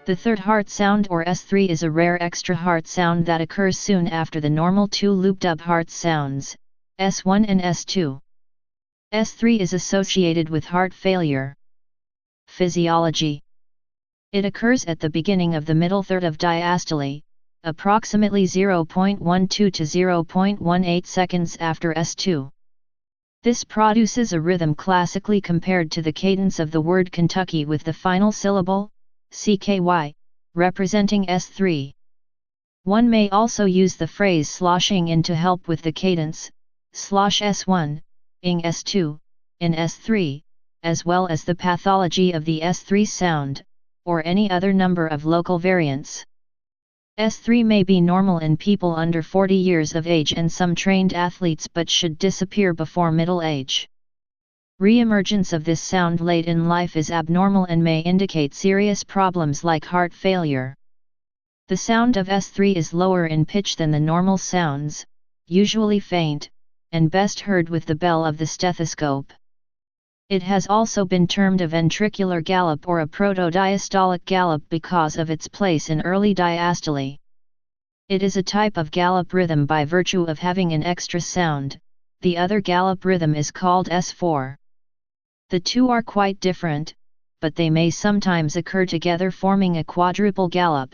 The third heart sound or S3 is a rare extra heart sound that occurs soon after the normal two lub-dub heart sounds, S1 and S2. S3 is associated with heart failure. Physiology. It occurs at the beginning of the middle third of diastole, approximately 0.12 to 0.18 seconds after S2. This produces a rhythm classically compared to the cadence of the word Kentucky with the final syllable, CKY, representing S3. One may also use the phrase sloshing in to help with the cadence, slosh S1, ing S2, in S3, as well as the pathology of the S3 sound, or any other number of local variants. S3 may be normal in people under 40 years of age and some trained athletes but should disappear before middle age. Re-emergence of this sound late in life is abnormal and may indicate serious problems like heart failure. The sound of S3 is lower in pitch than the normal sounds, usually faint, and best heard with the bell of the stethoscope. It has also been termed a ventricular gallop or a protodiastolic gallop because of its place in early diastole. It is a type of gallop rhythm by virtue of having an extra sound. The other gallop rhythm is called S4. The two are quite different, but they may sometimes occur together forming a quadruple gallop.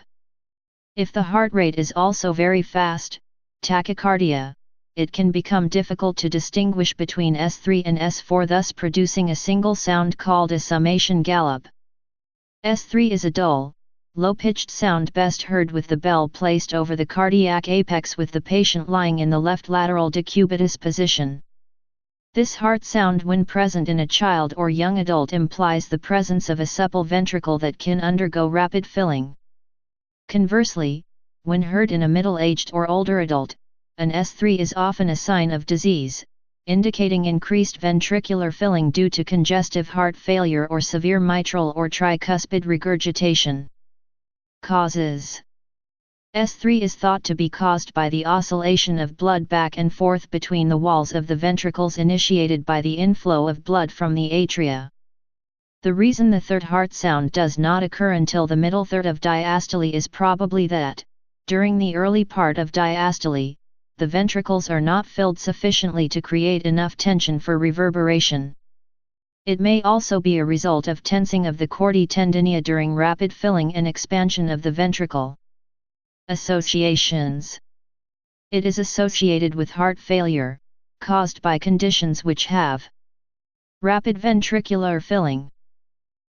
If the heart rate is also very fast, tachycardia, it can become difficult to distinguish between S3 and S4, thus producing a single sound called a summation gallop. S3 is a dull, low-pitched sound best heard with the bell placed over the cardiac apex with the patient lying in the left lateral decubitus position. This heart sound when present in a child or young adult implies the presence of a supple ventricle that can undergo rapid filling. Conversely, when heard in a middle-aged or older adult, an S3 is often a sign of disease, indicating increased ventricular filling due to congestive heart failure or severe mitral or tricuspid regurgitation. Causes. S3 is thought to be caused by the oscillation of blood back and forth between the walls of the ventricles initiated by the inflow of blood from the atria. The reason the third heart sound does not occur until the middle third of diastole is probably that, during the early part of diastole, the ventricles are not filled sufficiently to create enough tension for reverberation. It may also be a result of tensing of the chordae tendineae during rapid filling and expansion of the ventricle. Associations. It is associated with heart failure, caused by conditions which have rapid ventricular filling.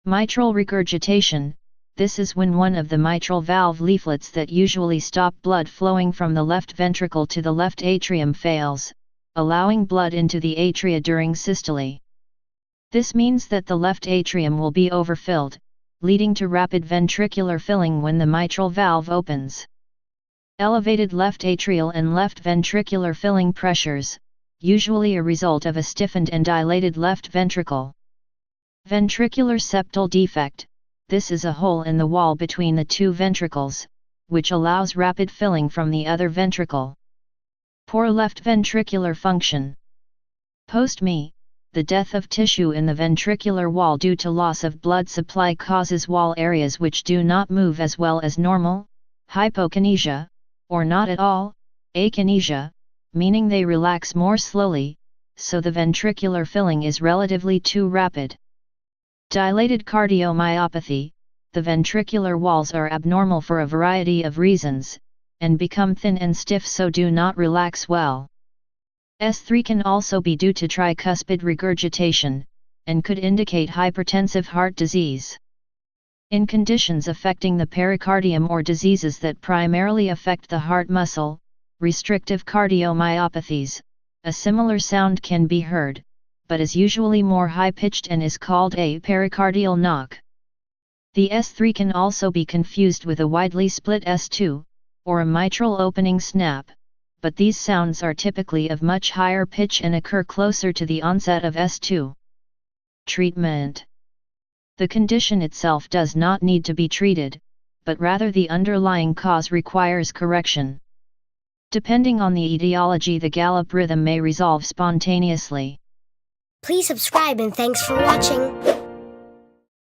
Mitral regurgitation. This is when one of the mitral valve leaflets that usually stop blood flowing from the left ventricle to the left atrium fails, allowing blood into the atria during systole. This means that the left atrium will be overfilled, leading to rapid ventricular filling when the mitral valve opens. Elevated left atrial and left ventricular filling pressures, usually a result of a stiffened and dilated left ventricle. Ventricular septal defect. This is a hole in the wall between the two ventricles, which allows rapid filling from the other ventricle. Poor left ventricular function. Post-me, the death of tissue in the ventricular wall due to loss of blood supply causes wall areas which do not move as well as normal, hypokinesia, or not at all, akinesia, meaning they relax more slowly, so the ventricular filling is relatively too rapid. Dilated cardiomyopathy. The ventricular walls are abnormal for a variety of reasons, and become thin and stiff so do not relax well. S3 can also be due to tricuspid regurgitation, and could indicate hypertensive heart disease. In conditions affecting the pericardium or diseases that primarily affect the heart muscle, restrictive cardiomyopathies, a similar sound can be heard, but is usually more high-pitched and is called a pericardial knock. The S3 can also be confused with a widely split S2, or a mitral opening snap, but these sounds are typically of much higher pitch and occur closer to the onset of S2. Treatment. The condition itself does not need to be treated, but rather the underlying cause requires correction. Depending on the etiology, the gallop rhythm may resolve spontaneously. Please subscribe and thanks for watching.